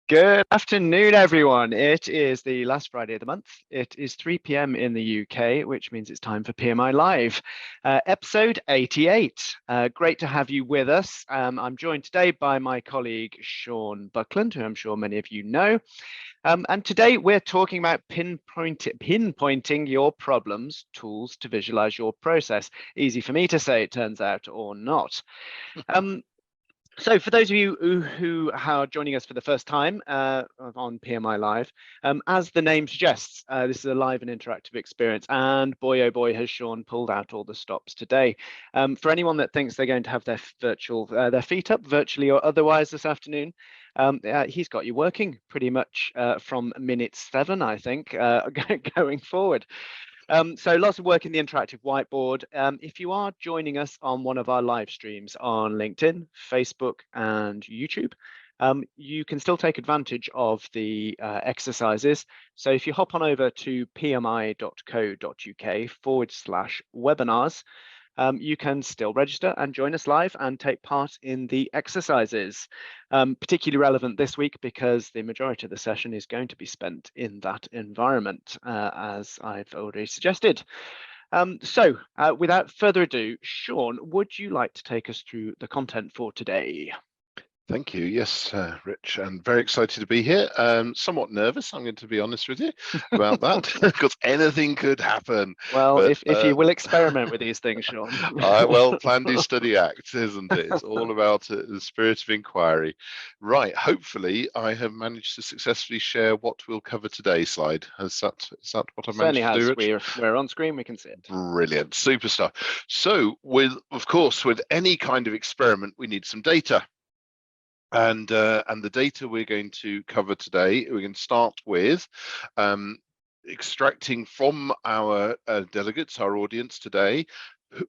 Good afternoon, everyone. It is the last Friday of the month. It is 3 p.m. in the UK, which means it's time for PMI Live, episode 88. Great to have you with us. I'm joined today by my colleague, Sean Buckland, who I'm sure many of you know. And today we're talking about pinpointing your problems, tools to visualize your process. Easy for me to say, it turns out, or not. So for those of you who are joining us for the first time on PMI Live, as the name suggests, this is a live and interactive experience, and boy, oh boy, has Sean pulled out all the stops today. For anyone that thinks they're going to have their their feet up, virtually or otherwise, this afternoon, he's got you working pretty much from minute 7, I think, going forward. So lots of work in the interactive whiteboard. If you are joining us on one of our live streams on LinkedIn, Facebook, and YouTube, you can still take advantage of the exercises. So if you hop on over to pmi.co.uk/webinars, you can still register and join us live and take part in the exercises. Particularly relevant this week because the majority of the session is going to be spent in that environment, as I've already suggested. So without further ado, Sean, would you like to take us through the content for today? Thank you. Yes, Rich, and very excited to be here. Somewhat nervous, I'm going to be honest with you about that, because anything could happen. Well, but, if you will experiment with these things, Sean. Well, plan, do, study, act, isn't it? It's all about the spirit of inquiry. Right, hopefully I have managed to successfully share what we'll cover today slide. Is that what I managed to do, Rich? We're on screen, we can see it. Brilliant, super stuff. So, of course, with any kind of experiment, we need some data. And the data we're going to cover today, we're going to start with extracting from our delegates, our audience today,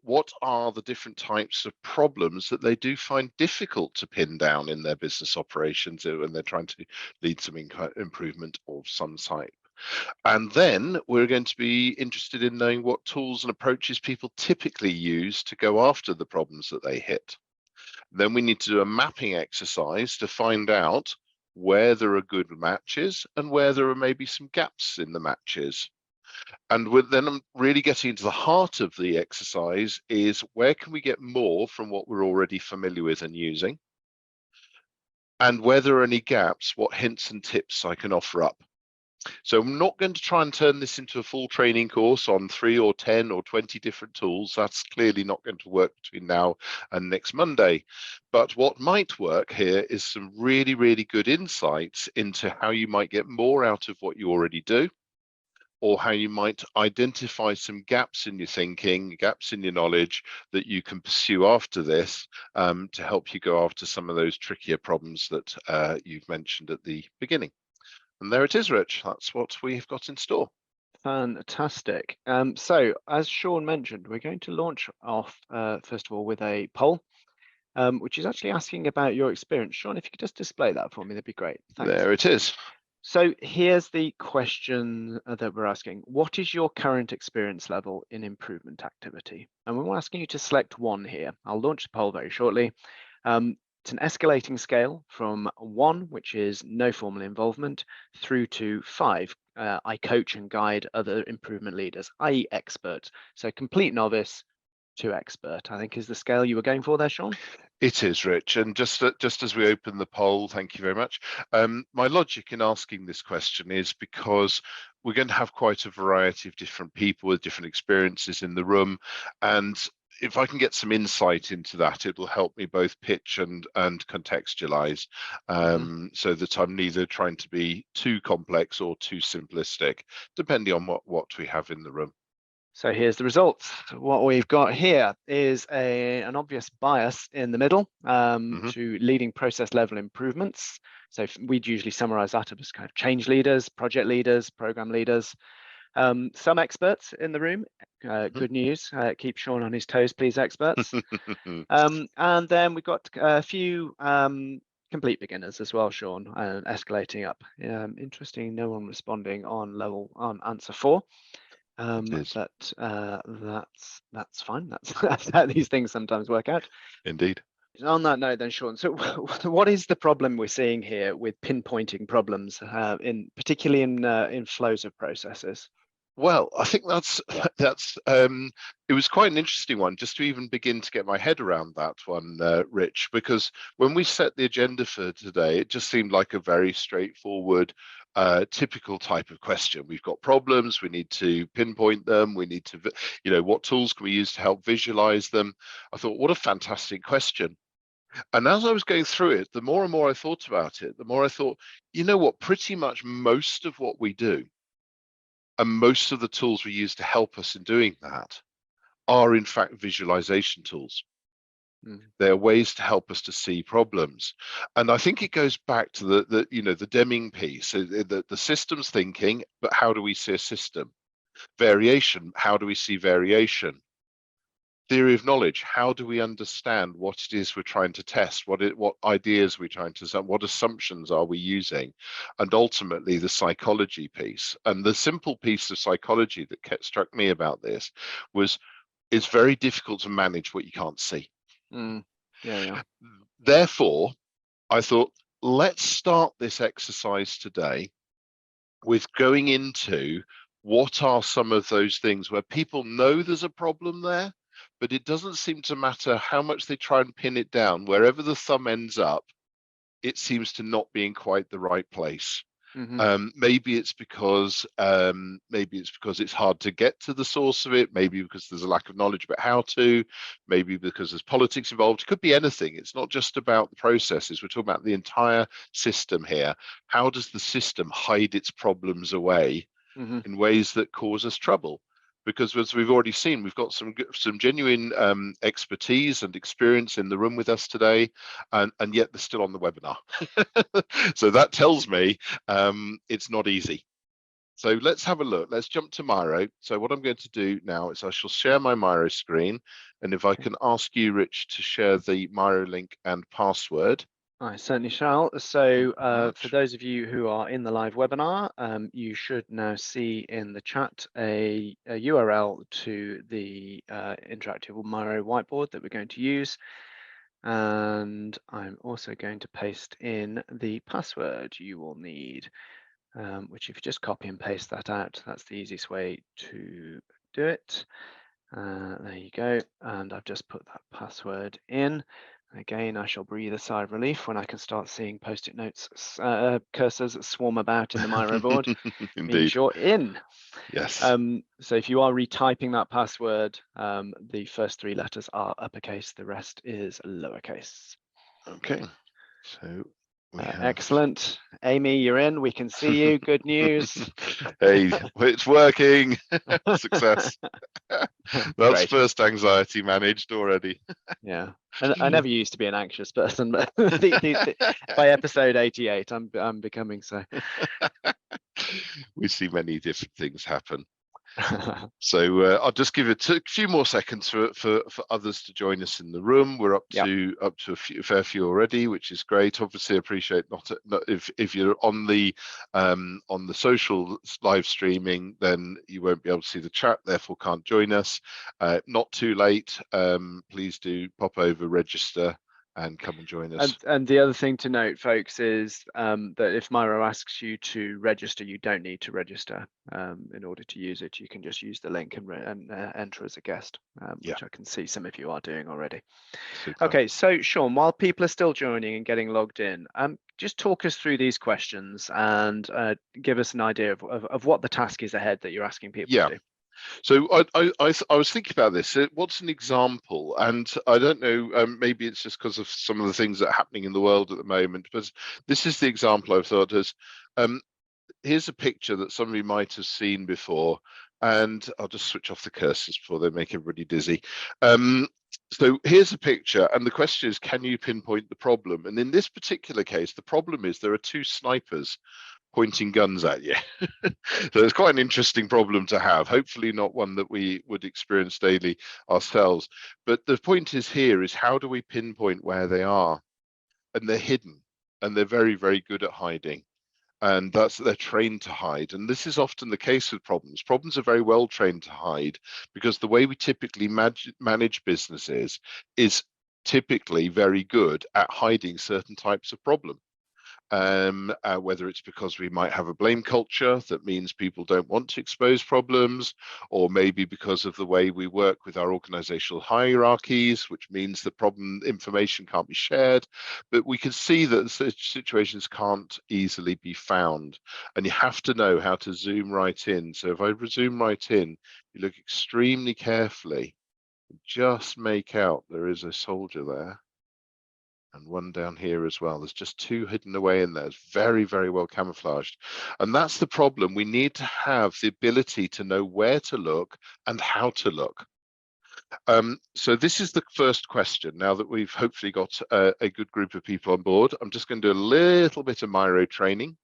what are the different types of problems that they do find difficult to pin down in their business operations when they're trying to lead some improvement of some type. And then we're going to be interested in knowing what tools and approaches people typically use to go after the problems that they hit. Then we need to do a mapping exercise to find out where there are good matches and where there are maybe some gaps in the matches. And then I'm really getting into the heart of the exercise is where can we get more from what we're already familiar with and using? And where there are any gaps, what hints and tips I can offer up. So I'm not going to try and turn this into a full training course on 3 or 10 or 20 different tools. That's clearly not going to work between now and next Monday. But what might work here is some really, really good insights into how you might get more out of what you already do, or how you might identify some gaps in your thinking, gaps in your knowledge that you can pursue after this to help you go after some of those trickier problems that you've mentioned at the beginning. And there it is, Rich. That's what we've got in store. Fantastic. So as Sean mentioned, we're going to launch off, first of all, with a poll, which is actually asking about your experience. Sean, if you could just display that for me, that'd be great. Thanks. There it is. So here's the question that we're asking. What is your current experience level in improvement activity? And we're asking you to select one here. I'll launch the poll very shortly. It's an escalating scale from 1, which is no formal involvement, through to 5. I coach and guide other improvement leaders, i.e. expert. So complete novice to expert, I think is the scale you were going for there, Sean. It is, Rich. And just as we open the poll, thank you very much. My logic in asking this question is because we're going to have quite a variety of different people with different experiences in the room. And if I can get some insight into that, it will help me both pitch and contextualize, so that I'm neither trying to be too complex or too simplistic, depending on what we have in the room. So here's the results. What we've got here is an obvious bias in the middle to leading process level improvements. So we'd usually summarize that as kind of change leaders, project leaders, program leaders. Some experts in the room. Good news. Keep Sean on his toes, please, experts. And then we've got a few complete beginners as well, Sean, escalating up. Interesting. No one responding on answer 4. But that's fine. That's how these things sometimes work out. Indeed. on that note then, Sean, so what is the problem we're seeing here with pinpointing problems, particularly in flows of processes? Well, I think that's it was quite an interesting one just to even begin to get my head around that one, Rich, because when we set the agenda for today, it just seemed like a very straightforward, typical type of question. We've got problems, we need to pinpoint them, we need to, what tools can we use to help visualize them? I thought, what a fantastic question. And as I was going through it, the more and more I thought about it, the more I thought, you know what, pretty much most of what we do and most of the tools we use to help us in doing that are in fact visualization tools. They're ways to help us to see problems. And I think it goes back to the Deming piece, the systems thinking, but how do we see a system? Variation, how do we see variation? Theory of knowledge, how do we understand what it is we're trying to test? What ideas we're trying to, what assumptions are we using? And ultimately the psychology piece. And the simple piece of psychology that struck me about this was it's very difficult to manage what you can't see. Yeah. Therefore, I thought, let's start this exercise today with going into what are some of those things where people know there's a problem there, but it doesn't seem to matter how much they try and pin it down. Wherever the thumb ends up, it seems to not be in quite the right place. Maybe it's because it's hard to get to the source of it. Maybe because there's a lack of knowledge about how to. Maybe because there's politics involved. It could be anything. It's not just about the processes. We're talking about the entire system here. How does the system hide its problems away in ways that cause us trouble? Because as we've already seen, we've got some genuine expertise and experience in the room with us today, and yet they're still on the webinar. So that tells me it's not easy. So let's have a look. Let's jump to Miro. So what I'm going to do now is I shall share my Miro screen, and if I can ask you, Rich, to share the Miro link and password. I certainly shall. So for those of you who are in the live webinar, you should now see in the chat a URL to the interactive Miro whiteboard that we're going to use. And I'm also going to paste in the password you will need, which if you just copy and paste that out, that's the easiest way to do it. There you go. And I've just put that password in. Again, I shall breathe a sigh of relief when I can start seeing post-it notes cursors swarm about in the Miro board. Indeed. Means you're in. Yes. So if you are retyping that password, the first 3 letters are uppercase, the rest is lowercase. Okay. So excellent. Amy, you're in. We can see you. Good news. Hey, it's working. Success. That's Great. first anxiety managed already. Yeah, and I never used to be an anxious person, but by episode 88, I'm becoming so. We see many different things happen. So I'll just give it a few more seconds for others to join us in the room. We're up to a fair few already, which is great. Obviously, I appreciate not if you're on the social live streaming, then you won't be able to see the chat, therefore can't join us. Not too late. Please do pop over, register, and come and join us. And the other thing to note, folks, is that if Miro asks you to register, you don't need to register in order to use it. You can just use the link and enter as a guest, which I can see some of you are doing already. Super. Okay, so Sean, while people are still joining and getting logged in, just talk us through these questions and give us an idea of what the task is ahead that you're asking people to do. So I was thinking about this. What's an example? And I don't know, maybe it's just because of some of the things that are happening in the world at the moment, but this is the example I've thought as, here's a picture that some of you might have seen before, and I'll just switch off the cursors before they make everybody dizzy. So here's a picture, and the question is, can you pinpoint the problem? And in this particular case, the problem is there are 2 snipers pointing guns at you. So it's quite an interesting problem to have, hopefully not one that we would experience daily ourselves. But the point is here is, how do we pinpoint where they are? And they're hidden, and they're very, very good at hiding. And they're trained to hide. And this is often the case with problems. Problems are very well trained to hide, because the way we typically manage businesses is typically very good at hiding certain types of problem. Whether it's because we might have a blame culture that means people don't want to expose problems, or maybe because of the way we work with our organizational hierarchies, which means that problem information can't be shared. But we can see that such situations can't easily be found, and you have to know how to zoom right in. So if I zoom right in, you look extremely carefully, just make out there is a soldier there. And one down here as well. There's just two hidden away in there. It's very, very well camouflaged. And that's the problem. We need to have the ability to know where to look and how to look. So this is the first question. Now that we've hopefully got a good group of people on board, I'm just going to do a little bit of Miro training.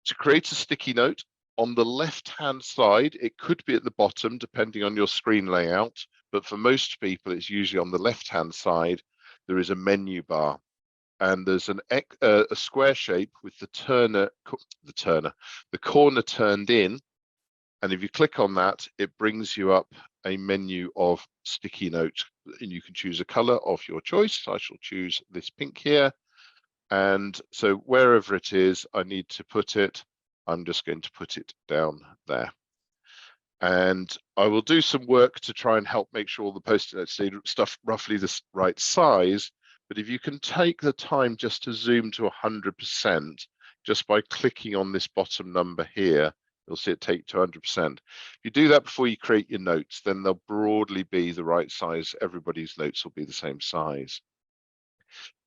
To create a sticky note, on the left-hand side, it could be at the bottom, depending on your screen layout. But for most people, it's usually on the left-hand side. There is a menu bar, and there's a square shape with the corner turned in, and if you click on that, it brings you up a menu of sticky notes, and you can choose a color of your choice. I shall choose this pink here, and so wherever it is I need to put it, I'm just going to put it down there. And I will do some work to try and help make sure the post-it notes stay stuff roughly the right size. But if you can take the time just to zoom to 100%, just by clicking on this bottom number here, you'll see it take to 100%. If you do that before you create your notes, then they'll broadly be the right size. Everybody's notes will be the same size.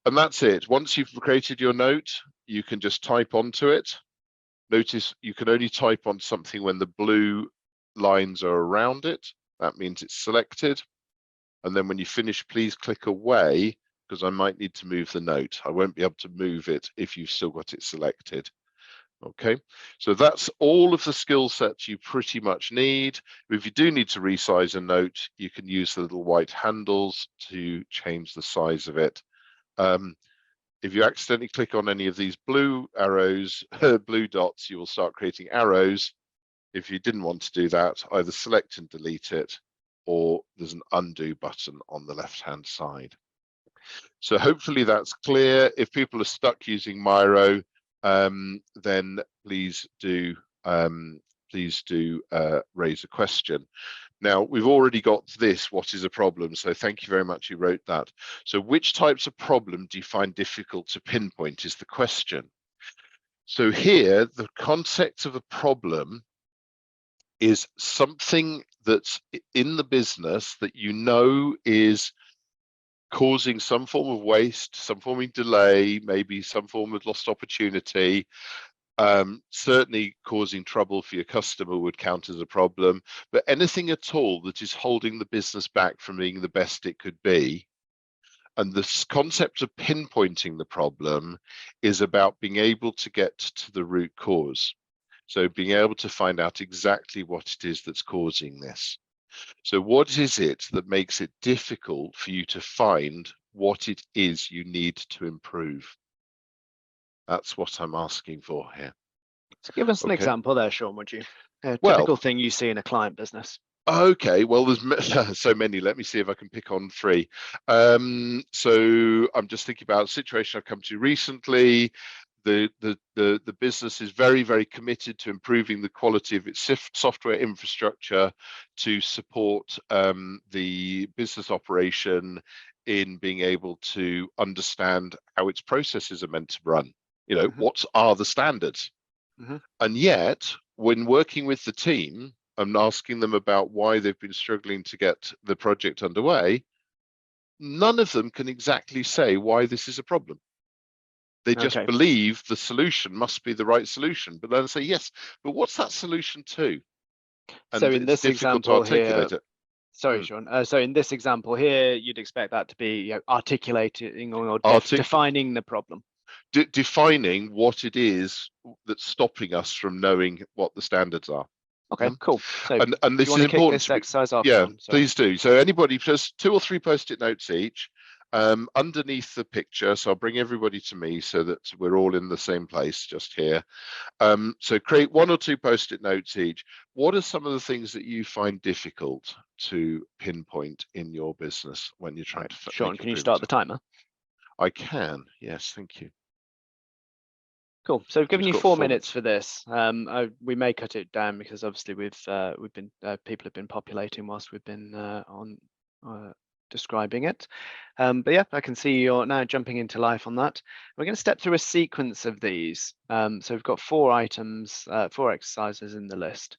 And that's it. Once you've created your note, you can just type onto it. Notice you can only type on something when the blue lines are around it. That means it's selected. And then when you finish, please click away, because I might need to move the note. I won't be able to move it if you've still got it selected. Okay, so that's all of the skill sets you pretty much need. If you do need to resize a note, you can use the little white handles to change the size of it. If you accidentally click on any of these blue arrows, blue dots, you will start creating arrows. If you didn't want to do that, either select and delete it, or there's an undo button on the left-hand side. So hopefully that's clear. If people are stuck using Miro, then please do raise a question. Now, we've already got this, what is a problem? So thank you very much, you wrote that. So which types of problem do you find difficult to pinpoint is the question. So here, the concept of a problem is something that's in the business that you know is causing some form of waste, some form of delay, maybe some form of lost opportunity. Certainly causing trouble for your customer would count as a problem, but anything at all that is holding the business back from being the best it could be. And this concept of pinpointing the problem is about being able to get to the root cause. So being able to find out exactly what it is that's causing this. So what is it that makes it difficult for you to find what it is you need to improve? That's what I'm asking for here. So give us an example there, Sean, would you? A Well, typical thing you see in a client business. Okay, well, there's so many. Let me see if I can pick on three. So I'm just thinking about a situation I've come to recently. The business is very, very committed to improving the quality of its software infrastructure to support the business operation in being able to understand how its processes are meant to run. You know, what are the standards? And yet, when working with the team and asking them about why they've been struggling to get the project underway, none of them can exactly say why this is a problem. They just believe the solution must be the right solution, but then say, yes, but what's that solution to? And so in this example here, Sorry, Sean. So in this example here, you'd expect that to be articulating or defining the problem. Defining what it is that's stopping us from knowing what the standards are. Okay, cool. So and this is important. This exercise off, yeah, Sean? Please do. So anybody, just 2 or 3 post-it notes each, Underneath the picture, so I'll bring everybody to me so that we're all in the same place just here. So create 1 or 2 post-it notes each. What are some of the things that you find difficult to pinpoint in your business when you're trying to Sean, make can you start the timer? I can, yes, thank you. Cool. So I've given you 4 minutes for this. We may cut it down because obviously we've been people have been populating whilst we've been on describing it. But yeah, I can see you're now jumping into life on that. We're going to step through a sequence of these. So we've got 4 items, 4 exercises in the list.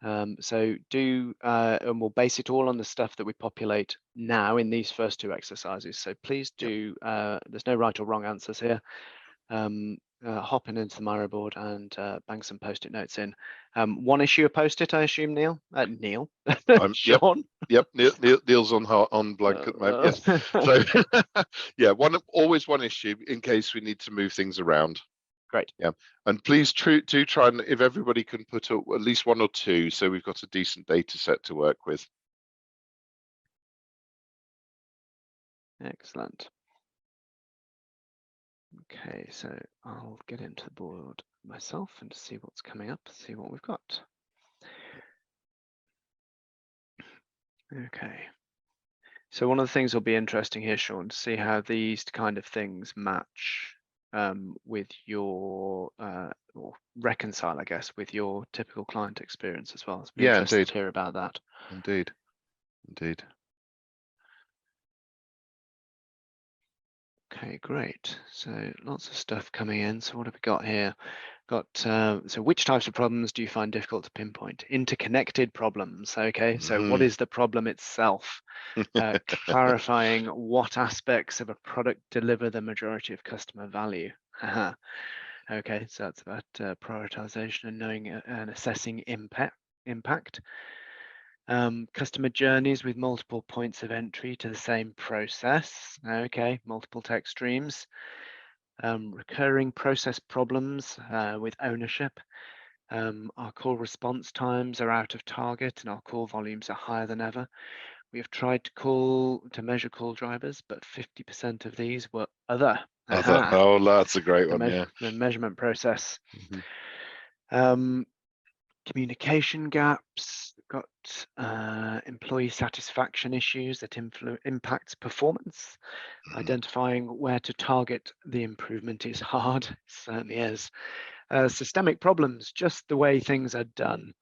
So and we'll base it all on the stuff that we populate now in these first 2 exercises. So please do. There's no right or wrong answers here. Hop into the Miro board and bang some post-it notes in. 1 issue a post-it, I assume, Neil? Neil? Sean? Yep. Neil's on blank at the moment. Yes. So yeah, always one issue in case we need to move things around. Great. Yeah, and please do try and, if everybody can put at least 1 or 2, so we've got a decent data set to work with. Excellent. Okay, so I'll get into the board myself and see what's coming up, see what we've got. Okay. So one of the things will be interesting here, Sean, to see how these kind of things match with your, or reconcile, I guess, with your typical client experience as well. So be interested to hear about that. Indeed. Okay, great. So lots of stuff coming in. So what have we got here? So which types of problems do you find difficult to pinpoint? Interconnected problems. Okay, so what is the problem itself? Clarifying what aspects of a product deliver the majority of customer value. Okay, so that's about prioritization and knowing and assessing impact. Customer journeys with multiple points of entry to the same process. Okay, multiple text streams. Recurring process problems with ownership. Our call response times are out of target and our call volumes are higher than ever. We have tried to measure call drivers, but 50% of these were other. Oh, that's a great one. Yeah. The measurement process. Communication gaps. Got employee satisfaction issues that impact performance. Identifying where to target the improvement is hard. It certainly is. Systemic problems, just the way things are done.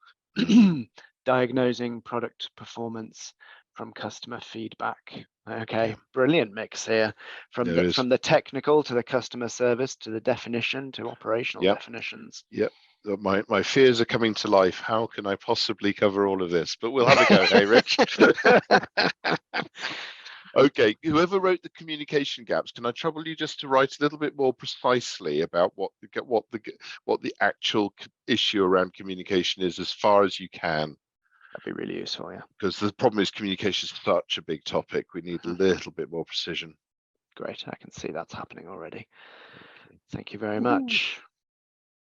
Diagnosing product performance from customer feedback. Okay, brilliant mix here from the technical to the customer service to the definition to operational definitions. Yep. My fears are coming to life. How can I possibly cover all of this? But we'll have a go, hey, Rich? Okay, whoever wrote the communication gaps, can I trouble you just to write a little bit more precisely about what the actual issue around communication is, as far as you can? That'd be really useful, yeah. Because the problem is communication is such a big topic. We need a little bit more precision. Great, I can see that's happening already. Thank you very much.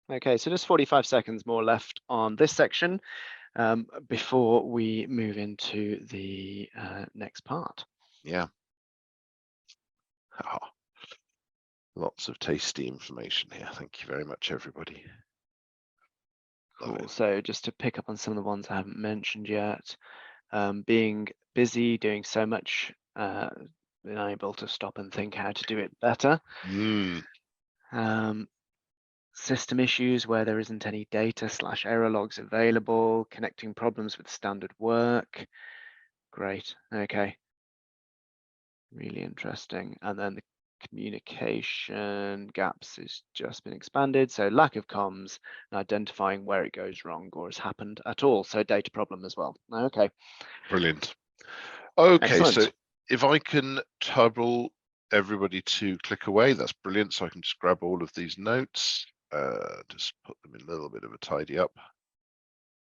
Okay, so just 45 seconds more left on this section before we move into the next part. Yeah. Oh, lots of tasty information here. Thank you very much, everybody. Cool. So just to pick up on some of the ones I haven't mentioned yet, being busy, doing so much, being able to stop and think how to do it better. System issues where there isn't any data / error logs available, connecting problems with standard work. Great. Okay. Really interesting. And then the communication gaps has just been expanded. So lack of comms and identifying where it goes wrong or has happened at all. So data problem as well. Okay. Brilliant. Okay, excellent. So if I can trouble everybody to click away, that's brilliant. So I can just grab all of these notes, just put them in a little bit of a tidy up.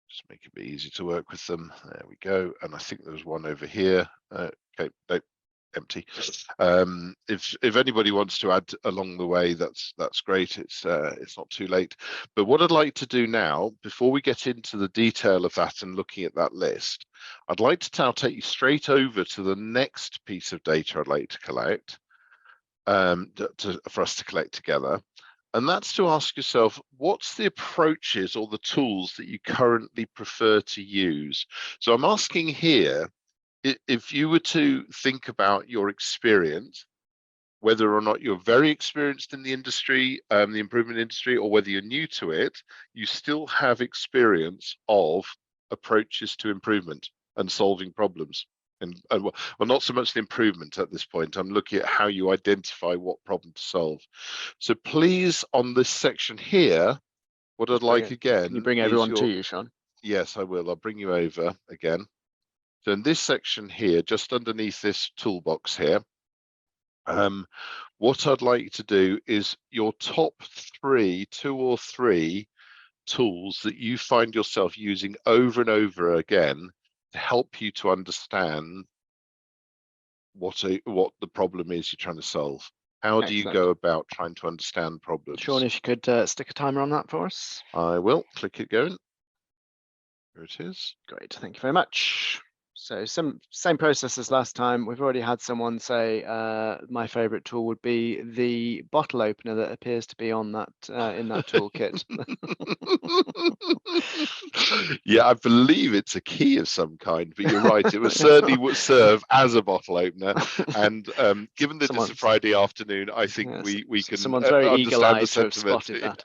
Just make it a bit easy to work with them. There we go. And I think there's one over here. Okay, no, empty. If anybody wants to add along the way, that's great. It's not too late. But what I'd like to do now, before we get into the detail of that and looking at that list, I'd like to now take you straight over to the next piece of data I'd like to collect, for us to collect together. And that's to ask yourself, what's the approaches or the tools that you currently prefer to use? So I'm asking here, if you were to think about your experience, whether or not you're very experienced in the industry, the improvement industry, or whether you're new to it, you still have experience of approaches to improvement and solving problems. And well, not so much the improvement at this point. I'm looking at how you identify what problem to solve. So please, on this section here, what I'd like again, can you bring everyone to you, Sean? Yes, I will. I'll bring you over again. So in this section here, just underneath this toolbox here, what I'd like you to do is your top 2 or 3 tools that you find yourself using over and over again to help you to understand what the problem is you're trying to solve. How do you go about trying to understand problems? Sean, if you could stick a timer on that for us. I will. Click it going. Here it is. Great, thank you very much. So same process as last time. We've already had someone say my favorite tool would be the bottle opener that appears to be on that in that toolkit. Yeah, I believe it's a key of some kind, but you're right, it certainly would serve as a bottle opener. And given that it's a Friday afternoon, I think we can someone's very understand eagle-eyed the to have spotted that.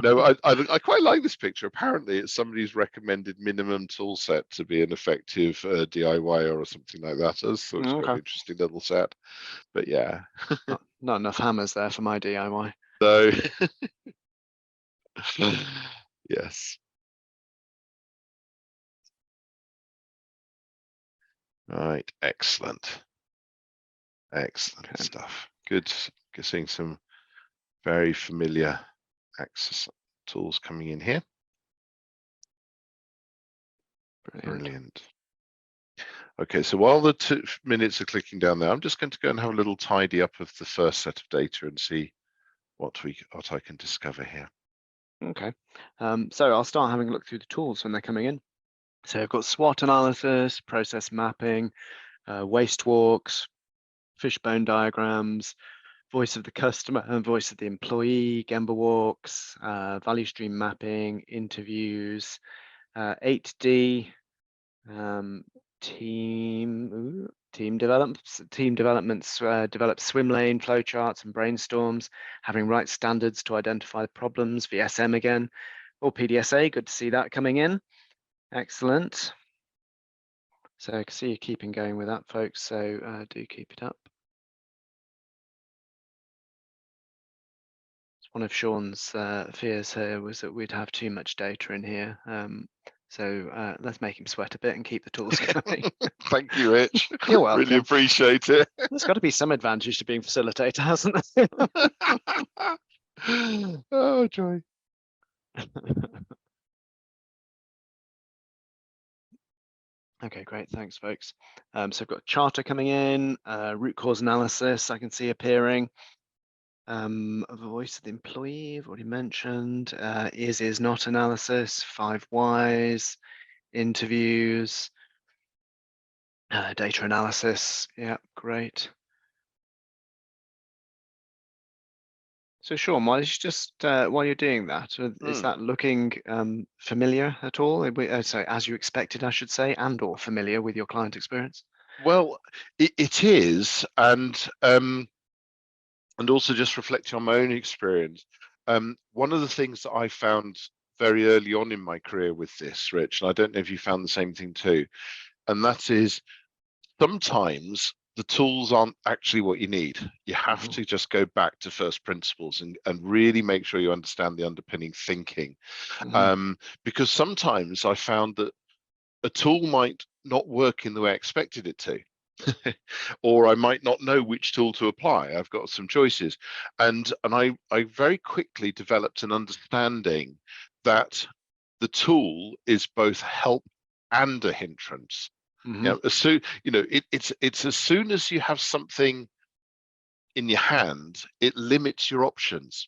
No, I quite like this picture. Apparently it's somebody's recommended minimum tool set to be an effective DIY or something like that. So it's an interesting little set. But yeah, not enough hammers there for my DIY. So yes. Right, excellent stuff. Good, seeing some very familiar access tools coming in here. Brilliant. Okay, so while the 2 minutes are clicking down there, I'm just going to go and have a little tidy up of the first set of data and see what I can discover here. Okay, so I'll start having a look through the tools when they're coming in. So I've got SWOT analysis, process mapping, waste walks, fishbone diagrams, voice of the customer and voice of the employee, Gemba walks, value stream mapping, interviews, 8D, team developments develop swim lane flowcharts and brainstorms, having right standards to identify problems, VSM again, or PDSA. Good to see that coming in. Excellent. So I can see you keeping going with that, folks, so do keep it up. One of Sean's fears here was that we'd have too much data in here. So let's make him sweat a bit and keep the tools going. Thank you, Rich. You're welcome. Really appreciate it. There's got to be some advantage to being facilitator, hasn't there? Oh, joy. Okay, great. Thanks, folks. So I've got charter coming in, root cause analysis I can see appearing. Voice of the employee, I've already mentioned. Is not analysis, 5 whys, interviews, data analysis. Yeah, great. So Sean, while you're doing that, is that looking familiar at all? Sorry, as you expected, I should say, and/or familiar with your client experience? Well, it is, and also just reflecting on my own experience. One of the things that I found very early on in my career with this, Rich, and I don't know if you found the same thing too, and that is sometimes the tools aren't actually what you need. You have to just go back to first principles and really make sure you understand the underpinning thinking. Because sometimes I found that a tool might not work in the way I expected it to. Or I might not know which tool to apply. I've got some choices. And I very quickly developed an understanding that the tool is both help and a hindrance. It's as soon as you have something in your hand, it limits your options.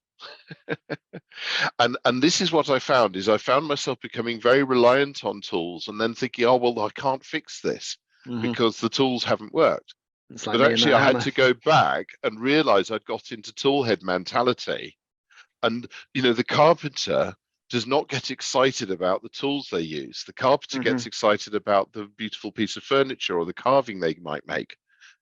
and this is what I found myself becoming very reliant on tools and then thinking, oh well, I can't fix this because the tools haven't worked. It's like but me and actually that I had hammer. to go back and realize I'd got into toolhead mentality. And the carpenter does not get excited about the tools they use. The carpenter gets excited about the beautiful piece of furniture or the carving they might make.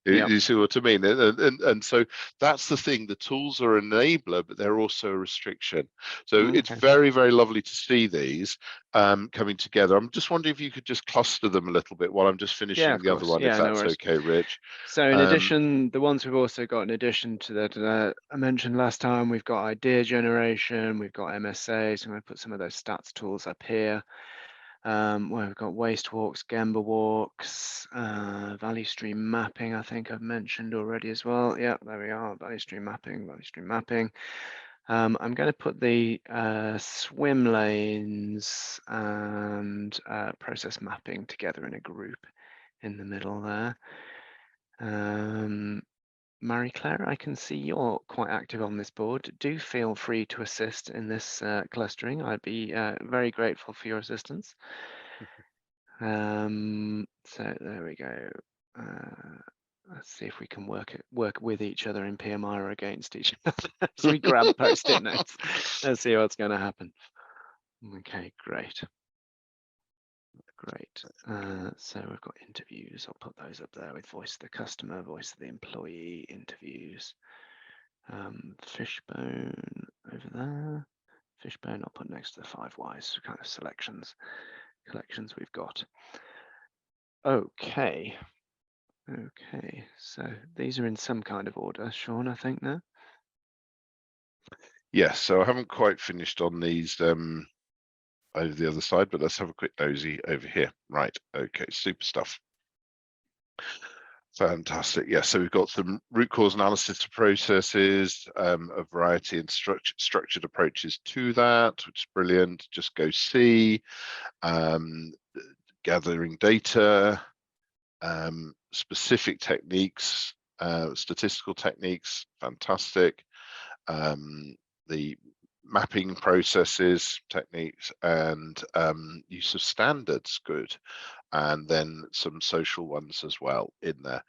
You see what I mean? And so that's the thing. The tools are an enabler, but they're also a restriction. So it's very, very lovely to see these coming together. I'm just wondering if you could just cluster them a little bit while I'm just finishing the other one, if that's okay, Rich. So in addition, the ones we've also got in addition to that I mentioned last time, we've got idea generation, we've got MSA, so I'm going to put some of those stats tools up here. Where we've got waste walks, Gemba walks, value stream mapping, I think I've mentioned already as well. Yeah, there we are, value stream mapping. I'm going to put the swim lanes and process mapping together in a group in the middle there. Marie-Claire, I can see you're quite active on this board. Do feel free to assist in this clustering. I'd be very grateful for your assistance. So there we go. Let's see if we can work with each other in PMI or against each other as we grab post-it notes. Let's see what's going to happen. Okay, great. So we've got interviews. I'll put those up there with voice of the customer, voice of the employee, interviews. Fishbone over there. Fishbone I'll put next to the 5 whys, kind of collections we've got. Okay, so these are in some kind of order, Sean, I think now. Yes, so I haven't quite finished on these over the other side, but let's have a quick nosy over here. Right, okay, super stuff. Fantastic. Yeah, so we've got some root cause analysis to processes, a variety and structured approaches to that, which is brilliant. Just go see, gathering data, specific techniques, statistical techniques, fantastic. The mapping processes, techniques, and use of standards, good. And then some social ones as well in there,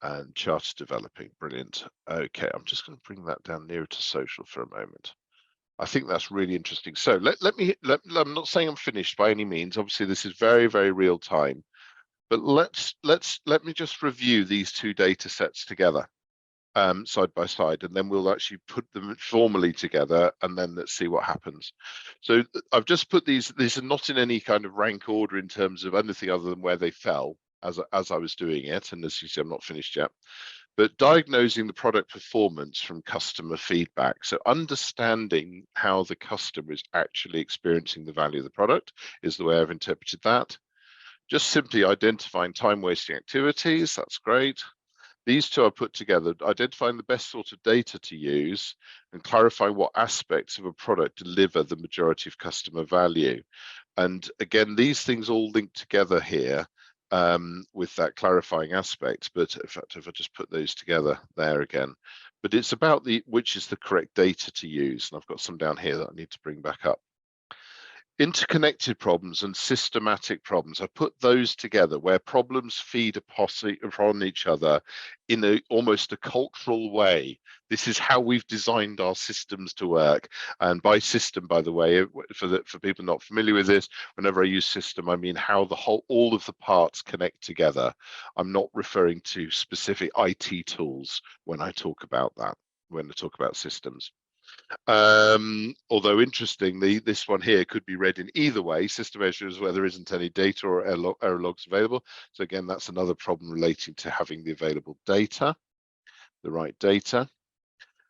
and charter developing, brilliant. Okay, I'm just going to bring that down nearer to social for a moment. I think that's really interesting. So I'm not saying I'm finished by any means. Obviously, this is very, very real time. But let me just review these two data sets together, side by side, and then we'll actually put them formally together, and then let's see what happens. So I've just put these are not in any kind of rank order in terms of anything other than where they fell as I was doing it. And as you see, I'm not finished yet. But diagnosing the product performance from customer feedback. So understanding how the customer is actually experiencing the value of the product is the way I've interpreted that. Just simply identifying time-wasting activities, that's great. These two are put together, identifying the best sort of data to use and clarifying what aspects of a product deliver the majority of customer value. And again, these things all link together here with that clarifying aspect. But in fact, if I just put those together there again, but it's about which is the correct data to use. And I've got some down here that I need to bring back up. Interconnected problems and systematic problems. I put those together where problems feed upon each other in almost a cultural way. This is how we've designed our systems to work. And by system, by the way, for people not familiar with this, whenever I use system, I mean how all of the parts connect together. I'm not referring to specific IT tools when I talk about that, when I talk about systems. Although interestingly, this one here could be read in either way. System measures where there isn't any data or error logs available. So again, that's another problem relating to having the available data, the right data.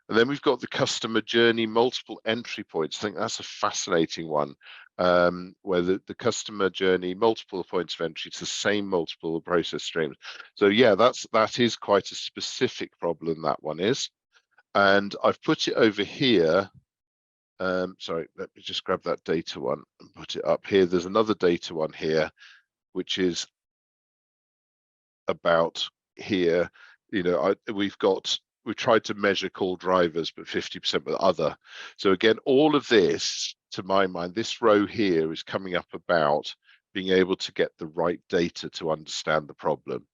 And then we've got the customer journey, multiple entry points. I think that's a fascinating one, where the customer journey, multiple points of entry, it's the same multiple process streams. So yeah, that is quite a specific problem, that one is. And I've put it over here. Sorry, let me just grab that data one and put it up here. There's another data one here, which is about here, we've tried to measure call drivers, but 50% with other. So again, all of this, to my mind, this row here is coming up about being able to get the right data to understand the problem.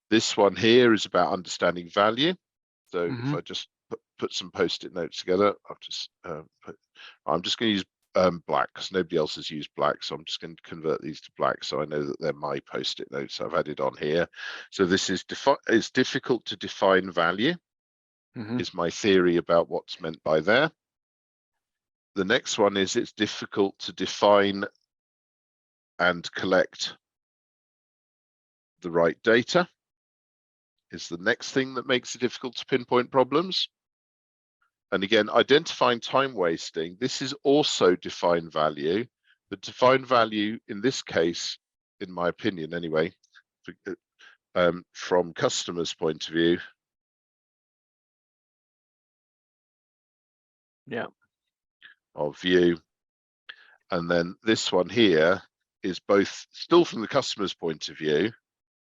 This one here is about understanding value. So if I just put some post-it notes together, I'm just going to use black because nobody else has used black, so I'm just going to convert these to black so I know that they're my post-it notes I've added on here. So this is it's difficult to define value, is my theory about what's meant by there. The next one is it's difficult to define and collect the right data, is the next thing that makes it difficult to pinpoint problems. And again, identifying time wasting, this is also define value, but define value in this case, in my opinion anyway, from customers' point of view. Yeah. Of view. And then this one here is both still from the customer's point of view,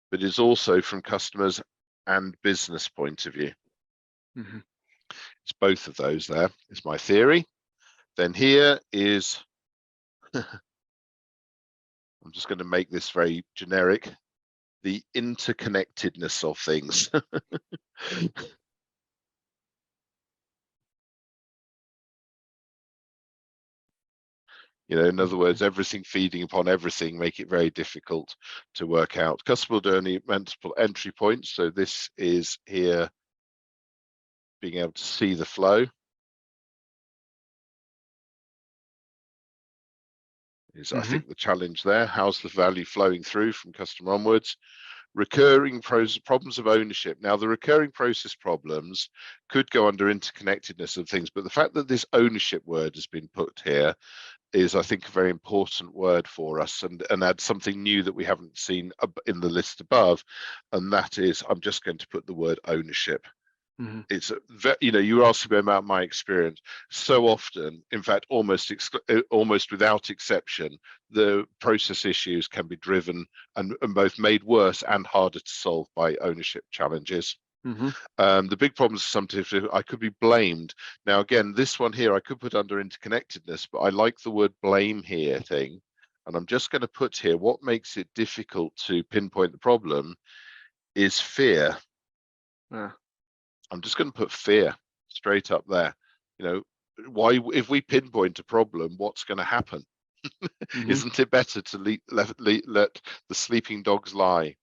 but is also from customers and business point of view. It's both of those there, is my theory. Then here is, I'm just going to make this very generic, the interconnectedness of things. In other words, everything feeding upon everything make it very difficult to work out. Customer journey, multiple entry points. So this is here being able to see the flow. Is I think the challenge there. How's the value flowing through from customer onwards? Recurring problems of ownership. Now, the recurring process problems could go under interconnectedness of things, but the fact that this ownership word has been put here is, I think, a very important word for us, and add something new that we haven't seen in the list above, and that is, I'm just going to put the word ownership. It's you were asking me about my experience. So often, in fact, almost without exception, the process issues can be driven and both made worse and harder to solve by ownership challenges. The big problems are sometimes I could be blamed. Now, again, this one here I could put under interconnectedness, but I like the word blame here thing, and I'm just going to put here what makes it difficult to pinpoint the problem is fear. I'm just going to put fear straight up there. Why, if we pinpoint a problem, what's going to happen? Isn't it better to let the sleeping dogs lie?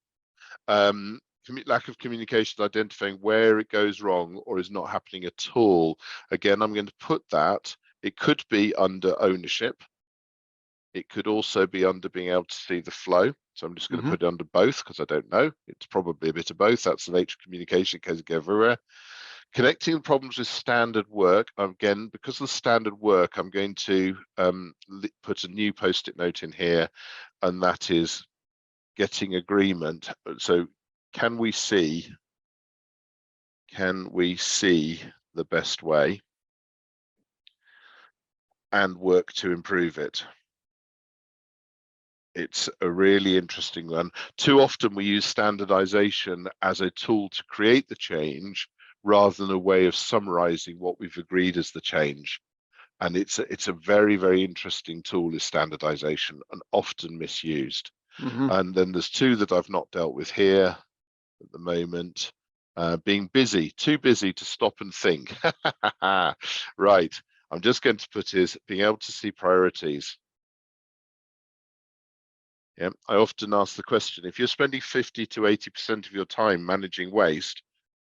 Lack of communication, identifying where it goes wrong or is not happening at all. Again, I'm going to put that. It could be under ownership. It could also be under being able to see the flow. So I'm just going to put it under both because I don't know. It's probably a bit of both. That's the nature of communication. It goes everywhere. Connecting the problems with standard work. Again, because of the standard work, I'm going to put a new post-it note in here, and that is getting agreement. So can we see the best way and work to improve it? It's a really interesting one. Too often we use standardization as a tool to create the change rather than a way of summarizing what we've agreed as the change. And it's a very, very interesting tool, is standardization, and often misused. And then there's two that I've not dealt with here at the moment. Being busy, too busy to stop and think. Right, I'm just going to put is being able to see priorities. Yeah, I often ask the question, if you're spending 50 to 80% of your time managing waste,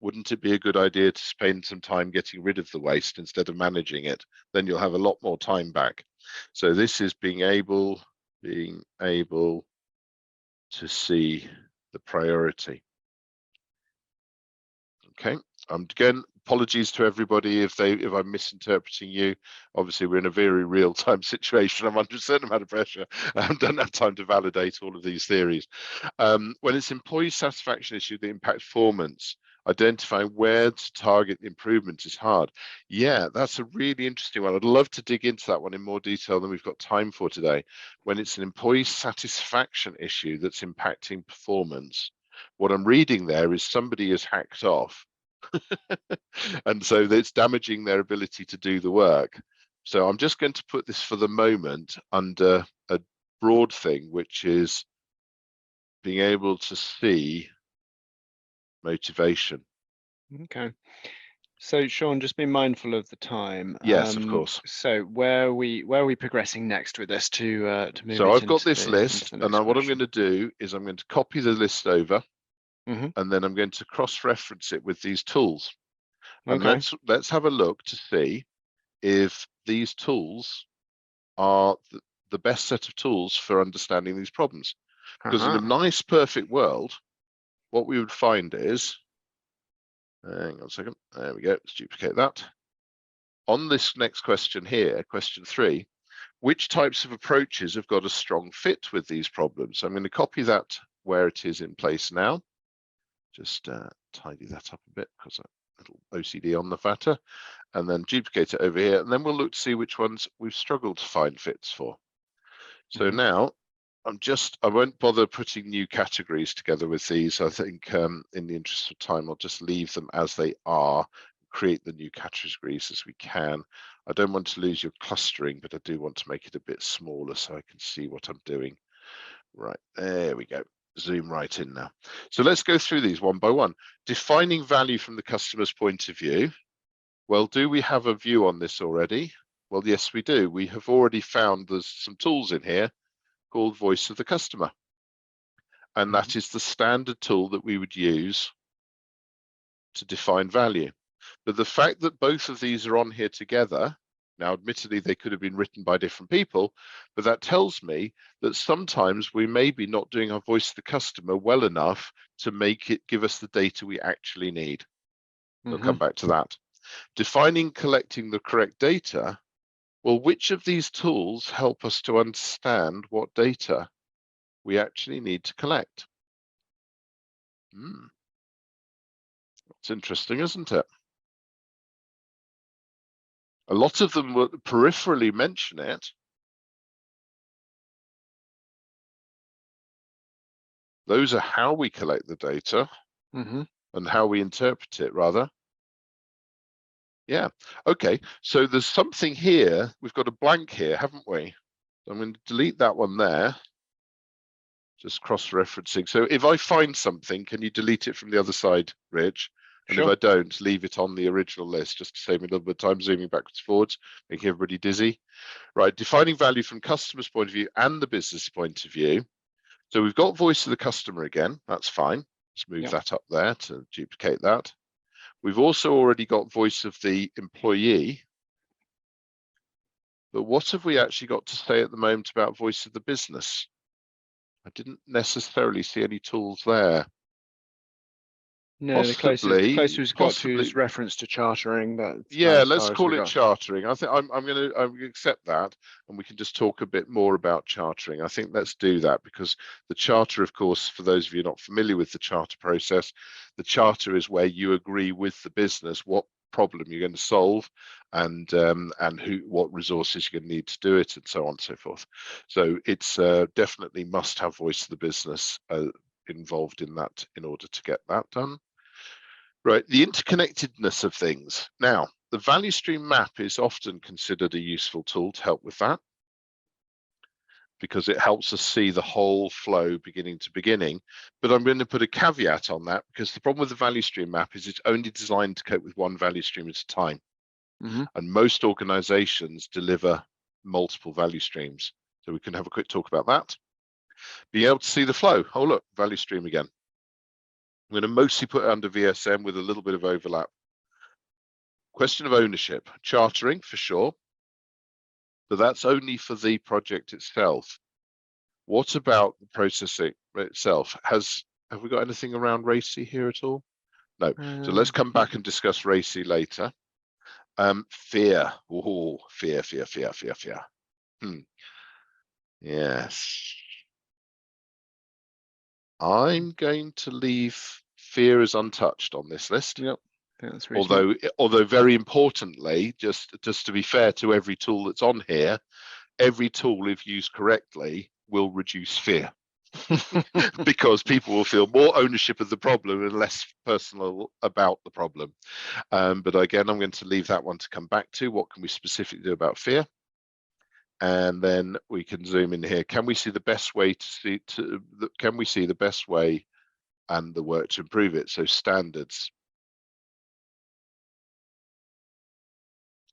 wouldn't it be a good idea to spend some time getting rid of the waste instead of managing it? Then you'll have a lot more time back. So this is being able to see the priority. Okay, again, apologies to everybody if I'm misinterpreting you. Obviously, we're in a very real-time situation. I'm under a certain amount of pressure. I don't have time to validate all of these theories. When it's employee satisfaction issue that impact performance, identifying where to target improvement is hard. Yeah, that's a really interesting one. I'd love to dig into that one in more detail than we've got time for today. When it's an employee satisfaction issue that's impacting performance, What I'm reading there is somebody is hacked off. And so it's damaging their ability to do the work. So I'm just going to put this for the moment under a broad thing, which is being able to see motivation. Okay. So Sean, just be mindful of the time. Yes, of course. So where are we progressing next with this to move So it I've got into this the, list, into the and next what I'm going question? to do is I'm going to copy the list over, Mm-hmm. and then I'm going to cross-reference it with these tools. And Okay. let's have a look to see if these tools are the best set of tools for understanding these problems. Because in a nice, perfect world, what we would find is, hang on a second, there we go, let's duplicate that. On this next question here, question 3, which types of approaches have got a strong fit with these problems? So I'm going to copy that where it is in place now. Just tidy that up a bit because a little OCD on the matter, and then duplicate it over here, and then we'll look to see which ones we've struggled to find fits for. So now I won't bother putting new categories together with these. I think in the interest of time, I'll just leave them as they are, create the new categories as we can. I don't want to lose your clustering, but I do want to make it a bit smaller so I can see what I'm doing. Right, there we go. Zoom right in now. So let's go through these one by one. Defining value from the customer's point of view. Well, do we have a view on this already? Well, yes, we do. We have already found there's some tools in here called Voice of the Customer. And that is the standard tool that we would use to define value. But the fact that both of these are on here together, now admittedly they could have been written by different people, but that tells me that sometimes we may be not doing our Voice of the Customer well enough to make it give us the data we actually need. I'll come back to that. Defining, collecting the correct data. Well, which of these tools help us to understand what data we actually need to collect? It's interesting, isn't it? A lot of them will peripherally mention it. Those are how we collect the data and how we interpret it, rather. Yeah, okay, so there's something here. We've got a blank here, haven't we? I'm going to delete that one there. Just cross-referencing. So if I find something, can you delete it from the other side, Rich? And sure. if I don't, leave it on the original list, just to save me a little bit of time zooming backwards and forwards, making everybody dizzy. Right, defining value from customer's point of view and the business point of view. So we've got voice of the customer again, that's fine. Let's move that up there to duplicate that. We've also already got voice of the employee. But what have we actually got to say at the moment about voice of the business? I didn't necessarily see any tools there. No, the closest we've got to is reference to chartering, but yeah, let's call it chartering. I think I'm going to accept that, and we can just talk a bit more about chartering. I think let's do that, because the charter, of course, for those of you not familiar with the charter process, the charter is where you agree with the business what problem you're going to solve, and what resources you're going to need to do it, and so on and so forth. So it's definitely must have voice of the business involved in that in order to get that done. Right, the interconnectedness of things. Now, the value stream map is often considered a useful tool to help with that, because it helps us see the whole flow beginning to beginning. But I'm going to put a caveat on that, because the problem with the value stream map is it's only designed to cope with one value stream at a time. And most organizations deliver multiple value streams. So we can have a quick talk about that. Being able to see the flow. Oh, look, value stream again. I'm going to mostly put it under VSM with a little bit of overlap. Question of ownership, chartering for sure, but that's only for the project itself. What about the processing itself? Have we got anything around RACI here at all? No. So let's come back and discuss RACI later. Fear. Oh, fear. Yes. I'm going to leave fear as untouched on this list. Yep. That's reasonable. Although very importantly, just to be fair to every tool that's on here, every tool, if used correctly, will reduce fear. because people will feel more ownership of the problem and less personal about the problem. But again, I'm going to leave that one to come back to. What can we specifically do about fear? And then we can zoom in here. Can we see the best way can we see the best way and the work to improve it? So standards.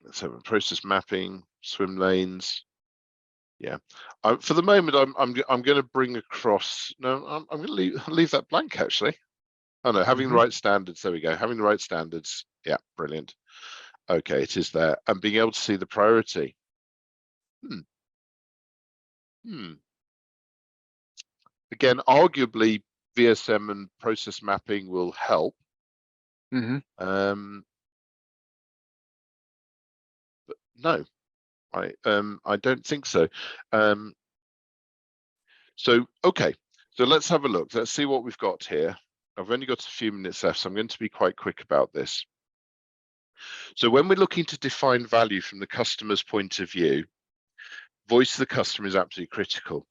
Let's have a process mapping, swim lanes. Yeah, for the moment, I'm going to bring across. No, I'm going to leave that blank actually. Oh no, having the right standards. There we go. Having the right standards. Yeah, brilliant. Okay, it is there, and being able to see the priority. Again, arguably, VSM and process mapping will help. But no, I don't think so. So okay, so let's have a look. Let's see what we've got here. I've only got a few minutes left, so I'm going to be quite quick about this. So when we're looking to define value from the customer's point of view, voice of the customer is absolutely critical.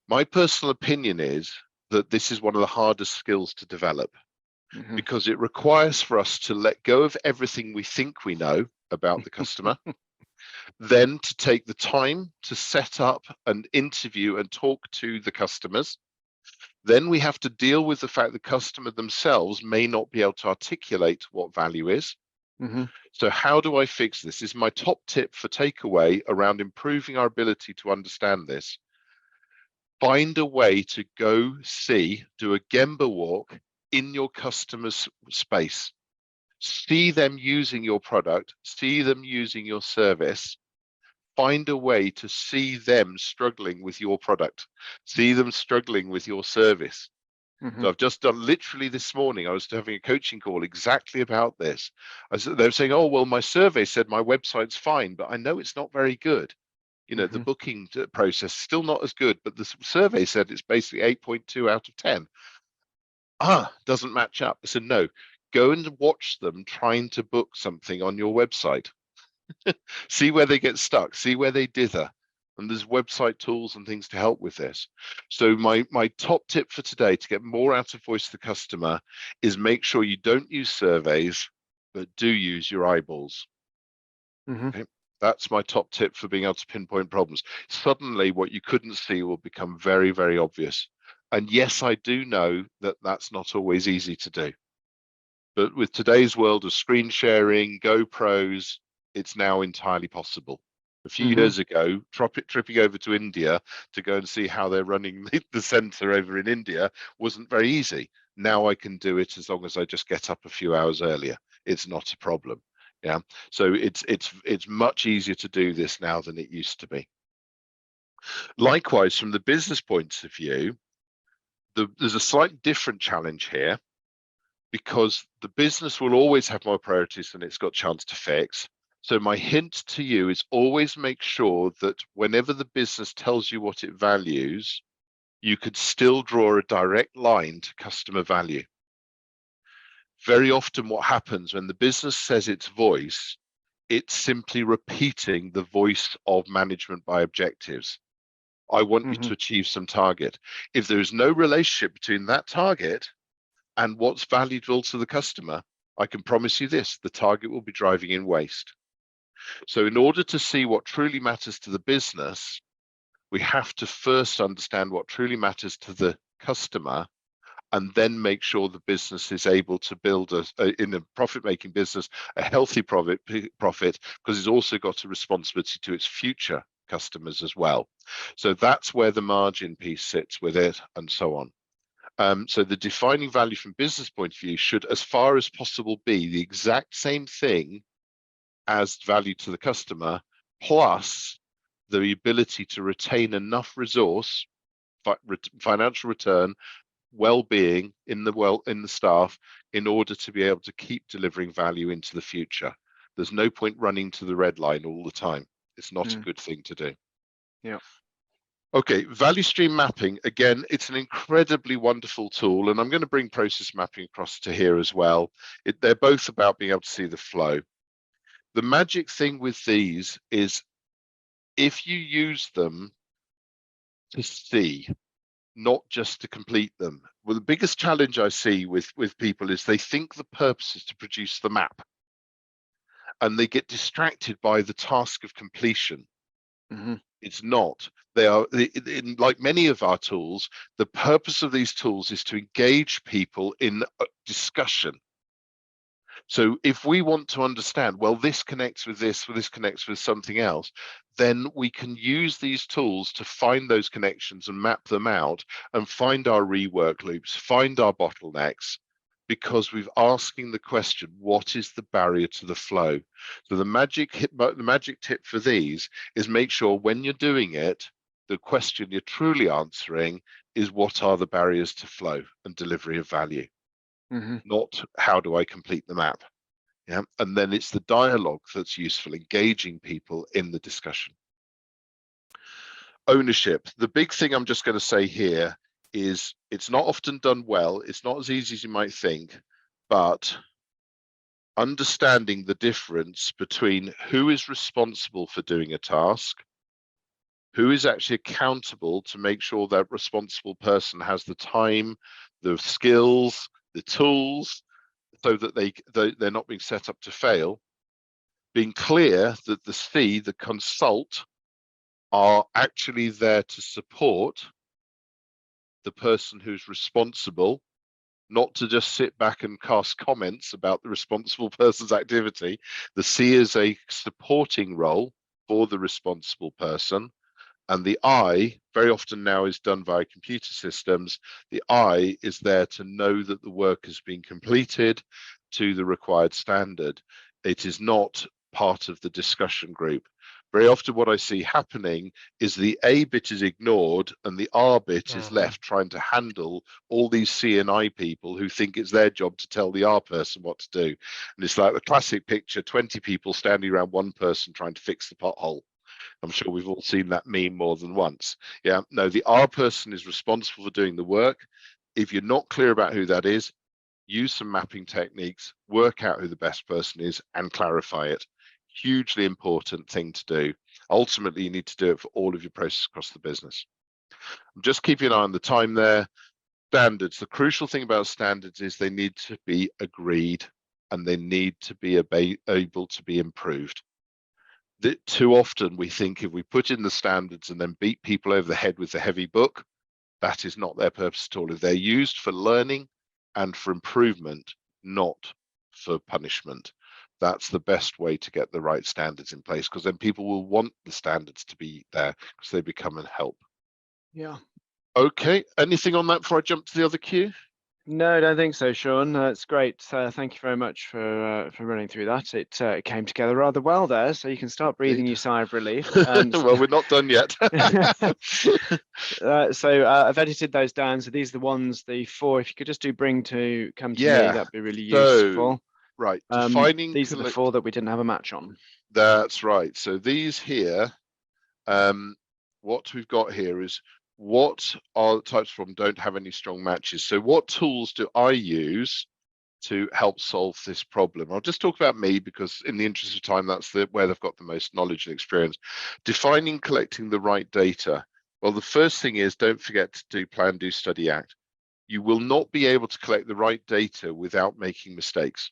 My personal opinion is that this is one of the hardest skills to develop, because it requires for us to let go of everything we think we know about the customer, then to take the time to set up and interview and talk to the customers. Then we have to deal with the fact the customer themselves may not be able to articulate what value is. So how do I fix this? This is my top tip for takeaway around improving our ability to understand this. Find a way to go do a Gemba walk in your customer's space. See them using your product, see them using your service. Find a way to see them struggling with your product, see them struggling with your service. So I've just done, literally this morning, I was having a coaching call exactly about this. They were saying, oh, well, my survey said my website's fine, but I know it's not very good. You know, the booking process still not as good, but the survey said it's basically 8.2 out of 10. Doesn't match up. I said, no, go and watch them trying to book something on your website. See where they get stuck, see where they dither. And there's website tools and things to help with this. So my top tip for today to get more out of voice of the customer is make sure you don't use surveys, but do use your eyeballs. Okay? That's my top tip for being able to pinpoint problems. Suddenly what you couldn't see will become very, very obvious. And yes, I do know that that's not always easy to do. But with today's world of screen sharing, GoPros, it's now entirely possible. A few years ago, tripping over to India to go and see how they're running the center over in India wasn't very easy. Now I can do it as long as I just get up a few hours earlier. It's not a problem. Yeah. So it's much easier to do this now than it used to be. Likewise, from the business point of view, there's a slightly different challenge here, because the business will always have more priorities than it's got a chance to fix. So my hint to you is always make sure that whenever the business tells you what it values, you could still draw a direct line to customer value. Very often what happens when the business says its voice, it's simply repeating the voice of management by objectives. I want you to achieve some target. If there is no relationship between that target and what's valuable to the customer, I can promise you this, the target will be driving in waste. So in order to see what truly matters to the business, we have to first understand what truly matters to the customer, and then make sure the business is able to build in a profit-making business, a healthy profit, because it's also got a responsibility to its future customers as well. So that's where the margin piece sits with it, and so on. So the defining value from business point of view should, as far as possible, be the exact same thing as value to the customer, plus the ability to retain enough resource, financial return, well-being in the staff, in order to be able to keep delivering value into the future. There's no point running to the red line all the time. It's not a good thing to do. Yeah. Okay, value stream mapping, again, it's an incredibly wonderful tool, and I'm going to bring process mapping across to here as well. They're both about being able to see the flow. The magic thing with these is if you use them to see, not just to complete them. Well, the biggest challenge I see with people is they think the purpose is to produce the map, and they get distracted by the task of completion. It's not. They are, like many of our tools, the purpose of these tools is to engage people in a discussion. So if we want to understand, well, this connects with this, or this connects with something else, then we can use these tools to find those connections and map them out and find our rework loops, find our bottlenecks, because we're asking the question, what is the barrier to the flow? So the magic tip for these is make sure when you're doing it, the question you're truly answering is, what are the barriers to flow and delivery of value? Not how do I complete the map? Yeah, and then it's the dialogue that's useful, engaging people in the discussion. Ownership. The big thing I'm just going to say here is it's not often done well. It's not as easy as you might think, but understanding the difference between who is responsible for doing a task, who is actually accountable to make sure that responsible person has the time, the skills, the tools, so that they're not being set up to fail. Being clear that the consult, are actually there to support the person who's responsible, not to just sit back and cast comments about the responsible person's activity. The C is a supporting role for the responsible person. And the I, very often now, is done via computer systems. The I is there to know that the work has been completed to the required standard. It is not part of the discussion group. Very often what I see happening is the A bit is ignored and the R bit is left trying to handle all these C and I people who think it's their job to tell the R person what to do. And it's like the classic picture, 20 people standing around one person trying to fix the pothole. I'm sure we've all seen that meme more than once. Yeah, no, the R person is responsible for doing the work. If you're not clear about who that is, use some mapping techniques, work out who the best person is and clarify it. Hugely important thing to do. Ultimately, you need to do it for all of your processes across the business. Just keeping an eye on the time there. Standards. The crucial thing about standards is they need to be agreed and they need to be able to be improved. Too often we think if we put in the standards and then beat people over the head with the heavy book, that is not their purpose at all. If they're used for learning and for improvement, not for punishment, that's the best way to get the right standards in place, because then people will want the standards to be there because they become a help. Yeah. Okay, anything on that before I jump to the other cue? No, I don't think so, Sean. It's great. Thank you very much for running through that. It came together rather well there, so you can start breathing your sigh of relief. Well, we're not done yet. I've edited those down. So these are the ones, the 4. If you could just do bring to come to me, that'd be really useful. Right, defining. These are the 4 that we didn't have a match on. That's right. So these here, what we've got here is, what are the types of problem don't have any strong matches? So what tools do I use to help solve this problem? I'll just talk about me because in the interest of time, that's where they've got the most knowledge and experience. Defining, collecting the right data. Well, the first thing is, don't forget to do plan, do, study, act. You will not be able to collect the right data without making mistakes.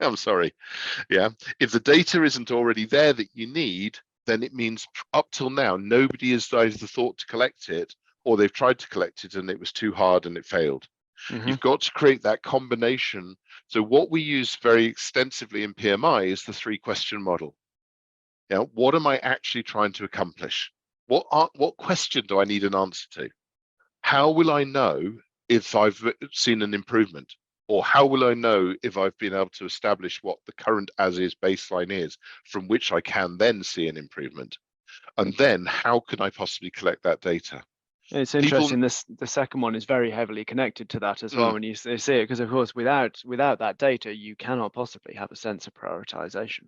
I'm sorry. Yeah. If the data isn't already there that you need, then it means up till now, nobody has either thought to collect it or they've tried to collect it and it was too hard and it failed. You've got to create that combination. So what we use very extensively in PMI is the 3-question model. Yeah, what am I actually trying to accomplish? What question do I need an answer to? How will I know if I've seen an improvement? Or how will I know if I've been able to establish what the current as-is baseline is, from which I can then see an improvement? And then how can I possibly collect that data? It's interesting. The second one is very heavily connected to that as well when you see it, because of course without that data, you cannot possibly have a sense of prioritization.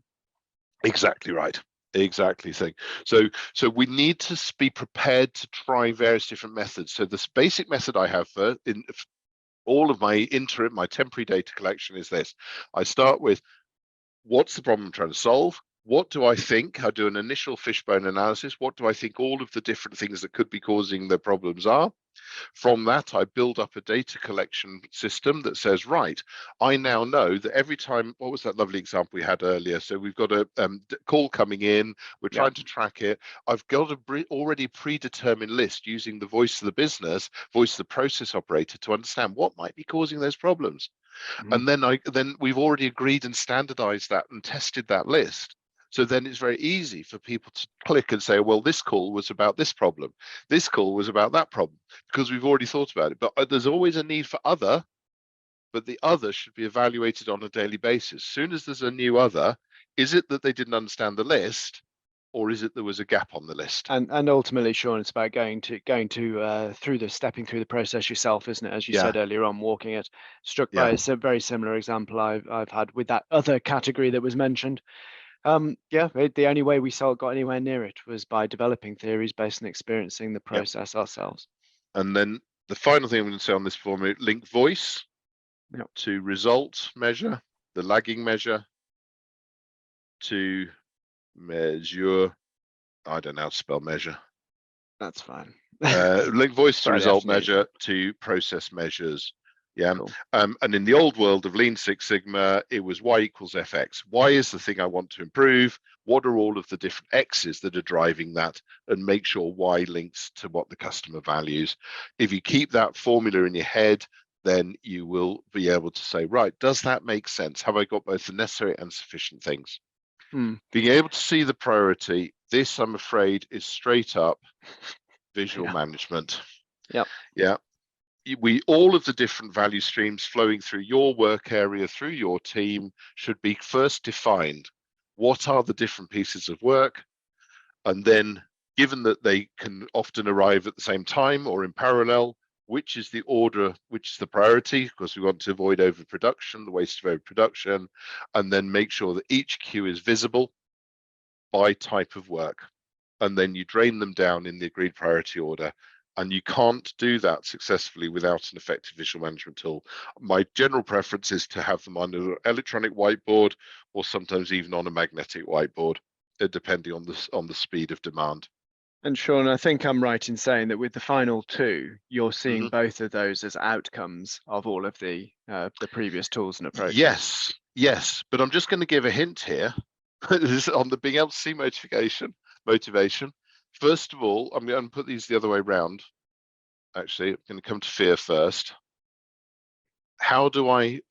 Exactly right. Exactly thing. So we need to be prepared to try various different methods. So this basic method I have for in all of my temporary data collection is this. I start with, what's the problem I'm trying to solve? What do I think? I do an initial fishbone analysis. What do I think all of the different things that could be causing the problems are? From that, I build up a data collection system that says, right, I now know that every time, what was that lovely example we had earlier? So we've got a call coming in, we're trying to track it. I've got a already predetermined list using the voice of the business, voice of the process operator to understand what might be causing those problems. And then we've already agreed and standardized that and tested that list. So then it's very easy for people to click and say, well, this call was about this problem. This call was about that problem, because we've already thought about it. But there's always a need for other, but the other should be evaluated on a daily basis. As soon as there's a new other, is it that they didn't understand the list, or is it there was a gap on the list? And ultimately, Sean, it's about stepping through the process yourself, isn't it? As you said earlier on, walking it. Struck by a very similar example I've had with that other category that was mentioned. The only way we got anywhere near it was by developing theories based on experiencing the process ourselves. And then the final thing I'm going to say on this form, link voice to result measure, the lagging measure, to measure, I don't know how to spell measure. That's fine. Link voice to result measure to process measures. Cool. And in the old world of Lean Six Sigma, it was Y equals FX. Y is the thing I want to improve. What are all of the different X's that are driving that? And make sure Y links to what the customer values. If you keep that formula in your head, then you will be able to say, right, does that make sense? Have I got both the necessary and sufficient things? Being able to see the priority, this, I'm afraid, is straight up visual management. All of the different value streams flowing through your work area, through your team, should be first defined. What are the different pieces of work? And then, given that they can often arrive at the same time or in parallel, which is the order, which is the priority, because we want to avoid overproduction, the waste of overproduction, and then make sure that each queue is visible by type of work. And then you drain them down in the agreed priority order. And you can't do that successfully without an effective visual management tool. My general preference is to have them on an electronic whiteboard, or sometimes even on a magnetic whiteboard, depending on the speed of demand. And Sean, I think I'm right in saying that with the final two, you're seeing both of those as outcomes of all of the previous tools and approaches. Yes. But I'm just going to give a hint here on the being able to see motivation. First of all, I'm going to put these the other way around. Actually, I'm going to come to fear first. How do I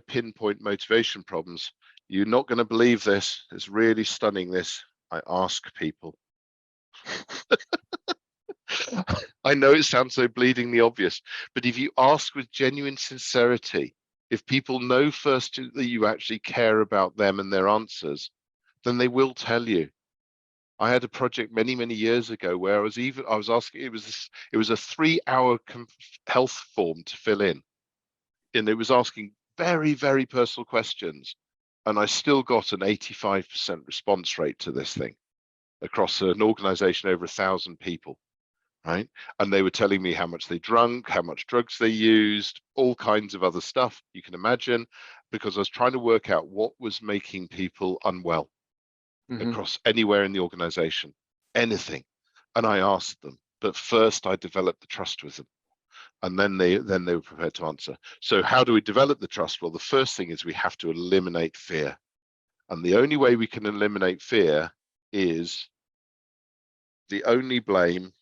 pinpoint motivation problems? You're not going to believe this. It's really stunning, this. I ask people. I know it sounds so bleedingly obvious, but if you ask with genuine sincerity, if people know first that you actually care about them and their answers, then they will tell you. I had a project many years ago where I was asking, it was a 3-hour health form to fill in, and it was asking very personal questions, and I still got an 85% response rate to this thing across an organization over 1,000 people, right? And they were telling me how much they drank, how much drugs they used, all kinds of other stuff you can imagine, because I was trying to work out what was making people unwell. Across anywhere in the organization, anything. And I asked them, but first I developed the trust with them, and then they were prepared to answer. So how do we develop the trust? Well, the first thing is we have to eliminate fear, and the only way we can eliminate fear is the only blame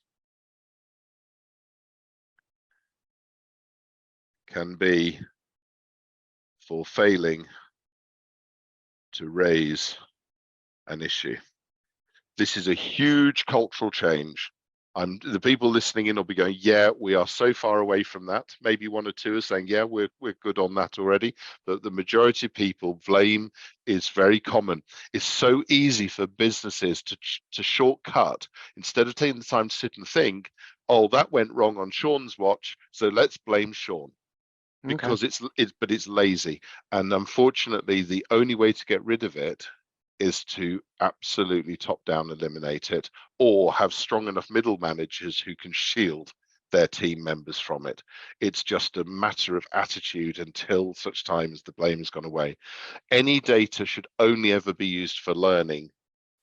can be for failing to raise an issue. This is a huge cultural change. The people listening in will be going, yeah, we are so far away from that. Maybe one or two are saying, yeah, we're good on that already. But the majority of people, blame is very common. It's so easy for businesses to shortcut. Instead of taking the time to sit and think, oh, that went wrong on Sean's watch, so let's blame Sean. Because it's lazy. And unfortunately, the only way to get rid of it is to absolutely top down eliminate it, or have strong enough middle managers who can shield their team members from it. It's just a matter of attitude until such time as the blame has gone away. Any data should only ever be used for learning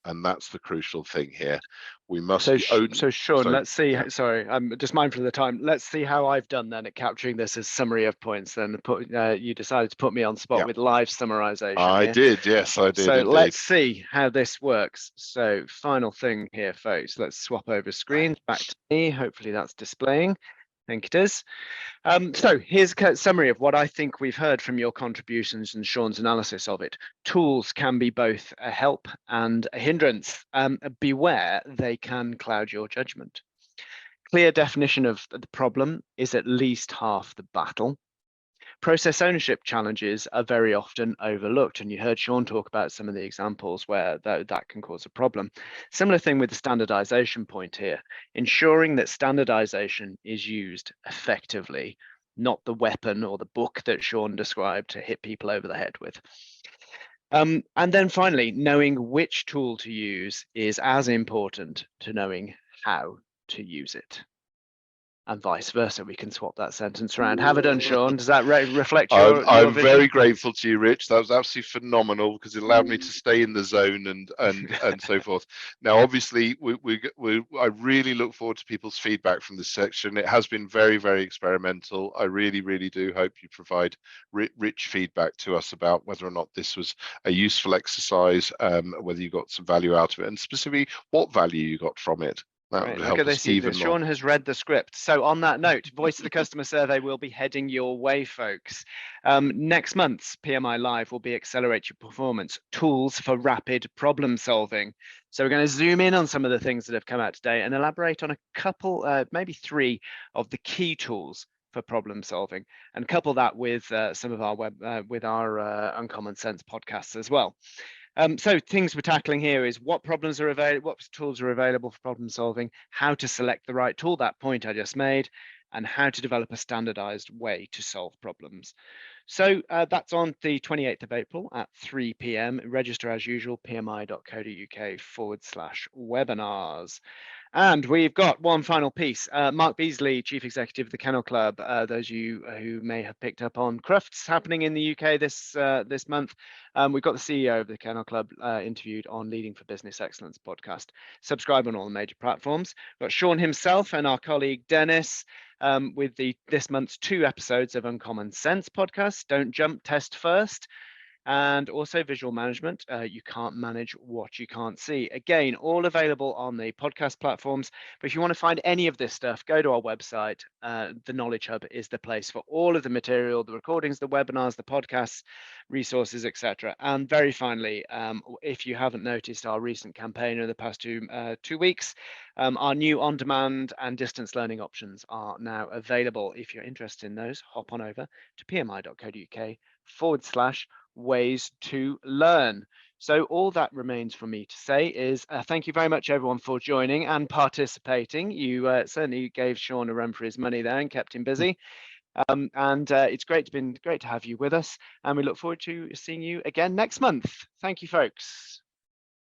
And that's the crucial thing here. We must So, be own. so Sean, So, let's see. yeah. Sorry, I'm just mindful of the time. Let's see how I've done then at capturing this as summary of points. Then you decided to put me on spot Yeah. with live summarization. I did. Yes, I did. So indeed. let's see how this works. So final thing here, folks. Let's swap over screens back to me. Hopefully that's displaying. I think it is. So here's a summary of what I think we've heard from your contributions and Sean's analysis of it. Tools can be both a help and a hindrance. Beware, they can cloud your judgment. Clear definition of the problem is at least half the battle. Process ownership challenges are very often overlooked, and you heard Sean talk about some of the examples where that can cause a problem. Similar thing with the standardization point here, ensuring that standardization is used effectively, not the weapon or the book that Sean described to hit people over the head with. And then finally, knowing which tool to use is as important to knowing how to use it. And vice versa, we can swap that sentence around. Have it done, Sean. Does that reflect your I'm vision? very grateful to you, Rich. That was absolutely phenomenal because it allowed me to stay in the zone and so forth. Now, obviously, I really look forward to people's feedback from this section. It has been very, very experimental. I really, really do hope you provide rich feedback to us about whether or not this was a useful exercise, whether you got some value out of it, and specifically what value you got from it. Right, look at this. Sean has read the script. So on that note, Voice of the Customer survey will be heading your way, folks. Next month's PMI Live will be Accelerate Your Performance, Tools for Rapid Problem Solving. So we're going to zoom in on some of the things that have come out today and elaborate on a couple, maybe 3 of the key tools for problem solving, and couple that with some of our Uncommon Sense podcasts as well. So things we're tackling here is what problems are available, what tools are available for problem solving, how to select the right tool, that point I just made, and how to develop a standardized way to solve problems. So that's on the 28th of April at 3 p.m. Register as usual, pmi.co.uk/webinars. And we've got one final piece. Mark Beasley, Chief Executive of the Kennel Club. Those of you who may have picked up on Crufts happening in the UK this month. We've got the CEO of the Kennel Club interviewed on Leading for Business Excellence podcast. Subscribe on all the major platforms. We've got Sean himself and our colleague Dennis with this month's 2 episodes of Uncommon Sense podcast. Don't jump, test first. And also visual management. You can't manage what you can't see. Again, all available on the podcast platforms. But if you want to find any of this stuff, go to our website. The Knowledge Hub is the place for all of the material, the recordings, the webinars, the podcasts, resources, etc. And very finally, if you haven't noticed our recent campaign in the past 2 weeks, our new on-demand and distance learning options are now available. If you're interested in those, hop on over to pmi.co.uk/ways to learn. So all that remains for me to say is thank you very much everyone for joining and participating. You certainly gave Sean a run for his money there and kept him busy. And it's great to have you with us, and we look forward to seeing you again next month. Thank you, folks.